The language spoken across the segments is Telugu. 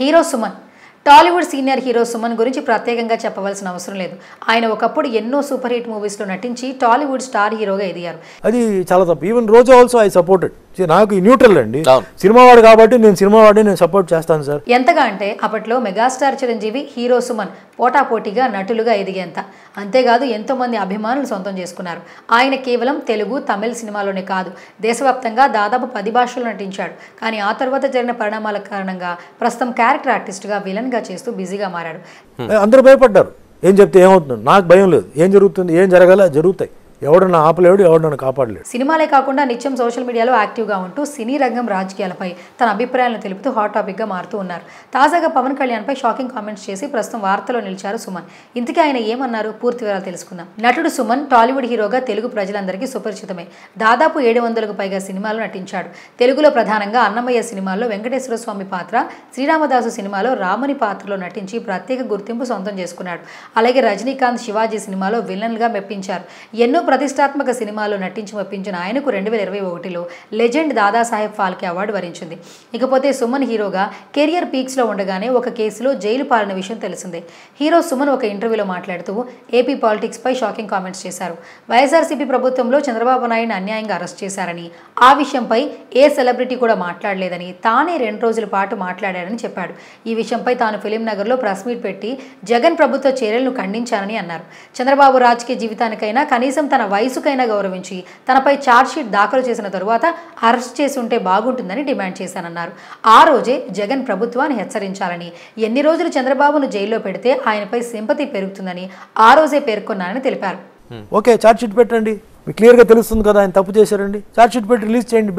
Hero Suman. Tollywood senior hero Suman గురించి ప్రత్యేకంగా చెప్పవలసిన అవసరం లేదు. ఆయన ఒకప్పుడు ఎన్నో సూపర్ హిట్ మూవీస్లో నటించి టాలీవుడ్ స్టార్ హీరోగా ఎదిగారు. అది చాలా తప్పు. Even Roja also I supported. నాకు న్యూట్రల్ అండి, సినిమా వాడు కాబట్టి నేను సినిమా వాడిని నేను సపోర్ట్ చేస్తాను సార్. ఎంతగా అంటే అప్పట్లో మెగాస్టార్ చిరంజీవి, హీరో సుమన్ పోటాపోటీగా నటులుగా ఎదిగేంత. అంతేకాదు ఎంతో మంది అభిమానులు సొంతం చేసుకున్నారు. ఆయన కేవలం తెలుగు, తమిళ సినిమాలోనే కాదు, దేశవ్యాప్తంగా దాదాపు 10 భాషల్లో నటించాడు. కానీ ఆ తర్వాత జరిగిన పరిణామాల కారణంగా ప్రస్తుతం క్యారెక్టర్ ఆర్టిస్ట్గా, విలన్గా చేస్తూ బిజీగా మారాడు. అందరూ భయపడ్డారు. ఏం చెప్తే ఏమవుతుంది, నాకు భయం లేదు. ఏం జరుగుతుంది, ఏం జరగాల జరుగుతాయి. ఎవడన్నా ఆపలేడు, ఎవడన్నా కాపాడలేడు. సినిమాలే కాకుండా నిత్యం సోషల్ మీడియాలో యాక్టివ్గా ఉంటూ సినీ రంగం, రాజకీయాలపై తన అభిప్రాయాలను తెలుపుతూ హాట్ టాపిక్గా మారుతూ ఉన్నారు. తాజాగా పవన్ కళ్యాణ్పై షాకింగ్ కామెంట్స్ చేసి ప్రస్తుతం వార్తలో నిలిచారు సుమన్. ఇంతకీ ఆయన ఏమన్నారు, పూర్తి వివరాలు తెలుసుకుందాం. నటుడు సుమన్ టాలీవుడ్ హీరోగా తెలుగు ప్రజలందరికీ సుపరిచితమే. దాదాపు 700కు పైగా సినిమాలు నటించాడు. తెలుగులో ప్రధానంగా అన్నమయ్య సినిమాల్లో వెంకటేశ్వర స్వామి పాత్ర, శ్రీరామదాసు సినిమాలో రాముని పాత్రలో నటించి ప్రత్యేక గుర్తింపు సొంతం చేసుకున్నాడు. అలాగే రజనీకాంత్, శివాజీ సినిమాలో విలన్గా మెప్పించారు. ఎన్నో ప్రతిష్టాత్మక సినిమాల్లో నటించి మెప్పించిన ఆయనకు 2021లో లెజెండ్ దాదాసాహెబ్ ఫాల్కే అవార్డు వరించింది. ఇకపోతే సుమన్ హీరోగా కెరియర్ పీక్స్లో ఉండగానే ఒక కేసులో జైలు పాలిన విషయం తెలిసిందే. హీరో సుమన్ ఒక ఇంటర్వ్యూలో మాట్లాడుతూ ఏపీ పాలిటిక్స్పై షాకింగ్ కామెంట్స్ చేశారు. వైఎస్ఆర్సీపీ ప్రభుత్వంలో చంద్రబాబు నాయుడు అన్యాయంగా అరెస్ట్ చేశారని, ఆ విషయంపై ఏ సెలబ్రిటీ కూడా మాట్లాడలేదని, తానే 2 రోజుల పాటు మాట్లాడారని చెప్పాడు. ఈ విషయంపై తాను ఫిలిం నగర్లో ప్రెస్ మీట్ పెట్టి జగన్ ప్రభుత్వ చర్యలను ఖండించానని అన్నారు. చంద్రబాబు రాజకీయ జీవితానికైనా కనీసం తన వయసుకైనా గౌరవించి తనపై ఛార్జ్షీట్ దాఖలు చేసిన తరువాత అరెస్ట్ చేసి ఉంటే బాగుంటుందని డిమాండ్ చేశానన్నారు. ఆ రోజే జగన్ ప్రభుత్వాన్ని హెచ్చరించాలని, ఎన్ని రోజులు చంద్రబాబును జైల్లో పెడితే ఆయనపై సింపతి పెరుగుతుందని ఆ రోజే పేర్కొన్నానని తెలిపారు. ఓకే, ఛార్జ్షీట్ పెట్టండి, మీకు క్లియర్గా తెలుస్తుంది కదా ఆయన తప్పు చేశారండి. ఛార్జ్షీట్ పెట్టి రిలీజ్ చేయండి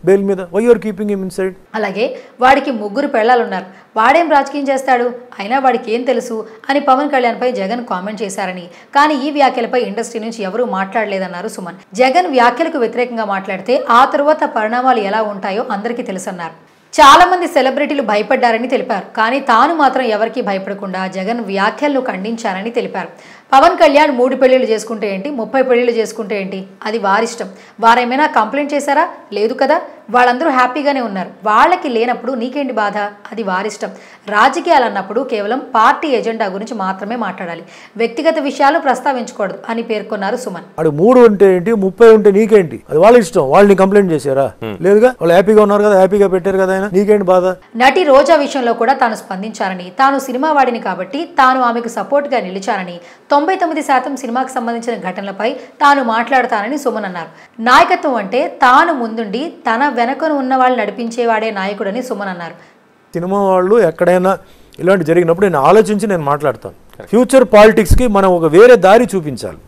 బెయిల్ మీద. Why you're keeping him inside. అలాగే వాడికి 3 పెళ్లాలున్నారు, వాడేం రాజకీయం చేస్తాడు, అయినా వాడికి ఏం తెలుసు అని పవన్ కళ్యాణ్పై జగన్ కామెంట్ చేశారని. కానీ ఈ వ్యాఖ్యలపై ఇండస్ట్రీ నుంచి ఎవరూ మాట్లాడలేదన్నారు సుమన్. జగన్ వ్యాఖ్యలకు వ్యతిరేకంగా మాట్లాడితే ఆ తరువాత పరిణామాలు ఎలా ఉంటాయో అందరికీ తెలుసన్నారు. చాలా మంది సెలబ్రిటీలు భయపడ్డారని తెలిపారు. కానీ తాను మాత్రం ఎవరికీ భయపడకుండా జగన్ వ్యాఖ్యలను ఖండించారని తెలిపారు. పవన్ కళ్యాణ్ 3 పెళ్లిళ్ళు చేసుకుంటే ఏంటి, 30 పెళ్లిళ్ళు చేసుకుంటే ఏంటి, అది వారిష్టం. వారేమైనా కంప్లైంట్ చేశారా? లేదు కదా. వాళ్ళందరూ హ్యాపీగానే ఉన్నారు. వాళ్ళకి లేనప్పుడు నీకేంటి బాధ, అది వారిష్టం. రాజకీయాలు అన్నప్పుడు కేవలం పార్టీ ఎజెండా గురించి మాత్రమే మాట్లాడాలి, వ్యక్తిగత విషయాలు ప్రస్తావించకూడదు అని పేర్కొన్నారు సుమన్. అది 3 ఉంటే ఏంటి, 30 ఉంటే నీకేంటి, అది వాళ్ళ ఇష్టం. వాళ్ళని కంప్లైంట్ చేశారా? లేదుగా, వాళ్ళు హ్యాపీగా ఉన్నారు కదా, హ్యాపీగా పెట్టారు కదా, నీకేంటి బాధ. నటి రోజా విషయంలో కూడా తాను స్పందించారని, తాను సినిమా వాడిని కాబట్టి తాను ఆమెకు సపోర్ట్ గా నిలిచారని, 99% సినిమాకు సంబంధించిన ఘటనలపై తాను మాట్లాడతానని సుమన్ అన్నారు. నాయకత్వం అంటే తాను ముందుండి తన వెనకను ఉన్న వాళ్ళు నడిపించేవాడే నాయకుడని సుమన్ అన్నారు. సినిమా వాళ్ళు ఎక్కడైనా ఇలాంటి జరిగినప్పుడు నేను ఆలోచించి నేను మాట్లాడతాను. ఫ్యూచర్ పాలిటిక్స్కి మనం ఒక వేరే దారి చూపించాలి.